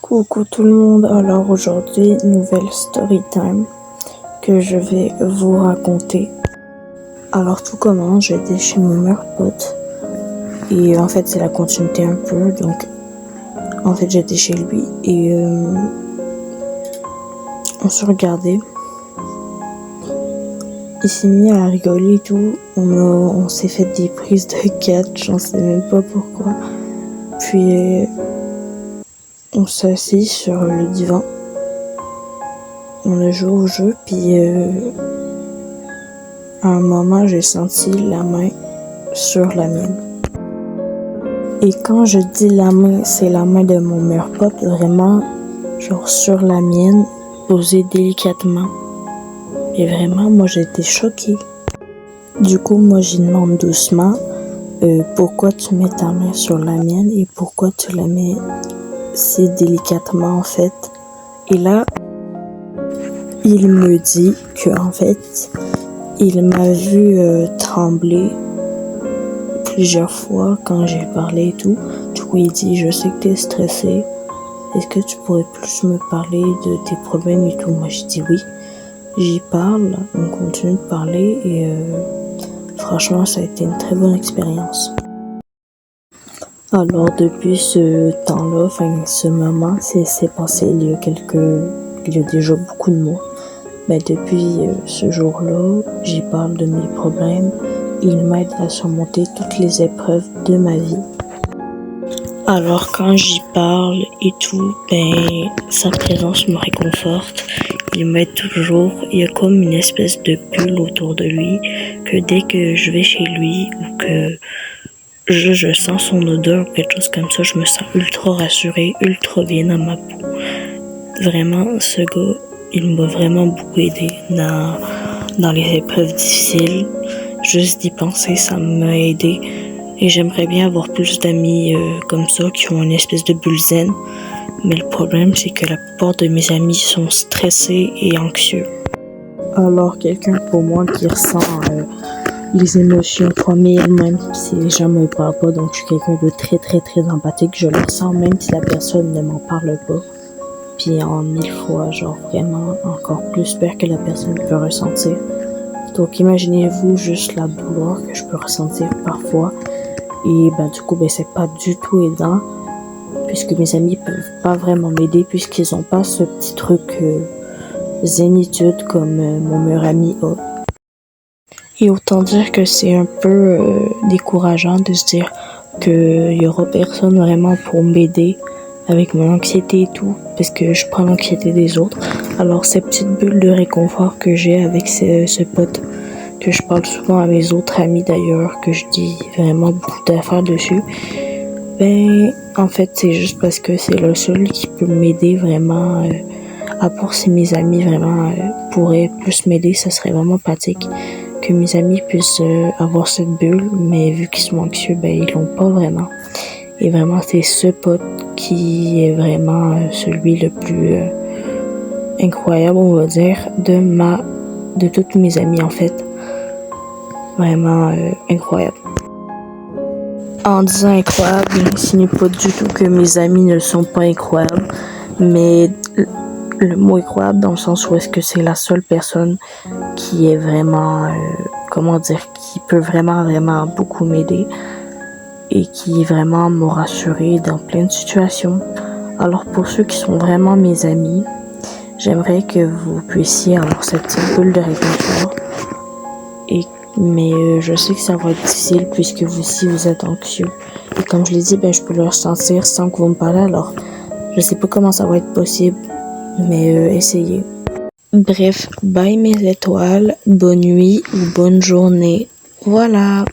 Coucou tout le monde, alors aujourd'hui, nouvelle story time que je vais vous raconter. Alors tout commence, j'étais chez mon meilleur pote et en fait c'est la continuité un peu, donc en fait j'étais chez lui et on se regardait. Il s'est mis à rigoler et tout, on s'est fait des prises de catch, j'en sais même pas pourquoi. Puis on s'est assis sur le divan. On a joué au jeu, puis à un moment, j'ai senti la main sur la mienne. Et quand je dis la main, c'est la main de mon meilleur pote, vraiment, genre sur la mienne, posée délicatement. Et vraiment, moi, j'étais choquée. Du coup, moi, j'y demande doucement, pourquoi tu mets ta main sur la mienne et pourquoi tu la mets si délicatement, en fait. Et là, il me dit que en fait, il m'a vu trembler plusieurs fois quand j'ai parlé et tout. Du coup, il dit, je sais que t'es stressée. Est-ce que tu pourrais plus me parler de tes problèmes et tout? Moi, j'ai dit oui. J'y parle, on continue de parler et franchement, ça a été une très bonne expérience. Alors, depuis ce temps-là, enfin, ce moment, c'est passé il y a déjà beaucoup de mois. Mais depuis ce jour-là, j'y parle de mes problèmes. Il m'aide à surmonter toutes les épreuves de ma vie. Alors quand j'y parle et tout, sa présence me réconforte. Il m'aide toujours. Il y a comme une espèce de bulle autour de lui que dès que je vais chez lui ou que je sens son odeur ou quelque chose comme ça, je me sens ultra rassurée, ultra bien dans ma peau. Vraiment, ce gars, il m'a vraiment beaucoup aidé dans les épreuves difficiles. Juste d'y penser, ça m'a aidé. Et j'aimerais bien avoir plus d'amis comme ça, qui ont une espèce de bulle zen. Mais le problème, c'est que la plupart de mes amis sont stressés et anxieux. Alors, quelqu'un pour moi qui ressent les émotions comme il, même si les gens me parlent pas, donc je suis quelqu'un de très très très empathique, je le ressens même si la personne ne m'en parle pas. Puis en 1000 fois, genre vraiment encore plus peur que la personne peut ressentir. Donc imaginez-vous juste la douleur que je peux ressentir parfois. Et du coup, c'est pas du tout aidant, puisque mes amis peuvent pas vraiment m'aider, puisqu'ils ont pas ce petit truc zénitude comme mon meilleur ami a. Et autant dire que c'est un peu décourageant de se dire qu'il y aura personne vraiment pour m'aider avec mon anxiété et tout, parce que je prends l'anxiété des autres. Alors cette petite bulle de réconfort que j'ai avec ce pote, que je parle souvent à mes autres amis d'ailleurs, que je dis vraiment beaucoup d'affaires dessus, en fait c'est juste parce que c'est le seul qui peut m'aider vraiment, à part si mes amis vraiment pourraient plus m'aider, ça serait vraiment pratique que mes amis puissent avoir cette bulle, mais vu qu'ils sont anxieux, ils l'ont pas vraiment. Et vraiment, c'est ce pote qui est vraiment celui le plus incroyable, on va dire, de toutes mes amies en fait. Vraiment incroyable. En disant incroyable, je ne signifie pas du tout que mes amis ne sont pas incroyables, mais le mot incroyable dans le sens où est-ce que c'est la seule personne qui est vraiment, qui peut vraiment beaucoup m'aider et qui vraiment m'a rassurée dans plein de situations. Alors pour ceux qui sont vraiment mes amis, j'aimerais que vous puissiez avoir cette petite bulle de réconfort. Mais je sais que ça va être difficile puisque vous aussi vous êtes anxieux. Et comme je l'ai dit, je peux le ressentir sans que vous me parlez. Alors je sais pas comment ça va être possible, mais essayez. Bref, bye mes étoiles, bonne nuit ou bonne journée. Voilà.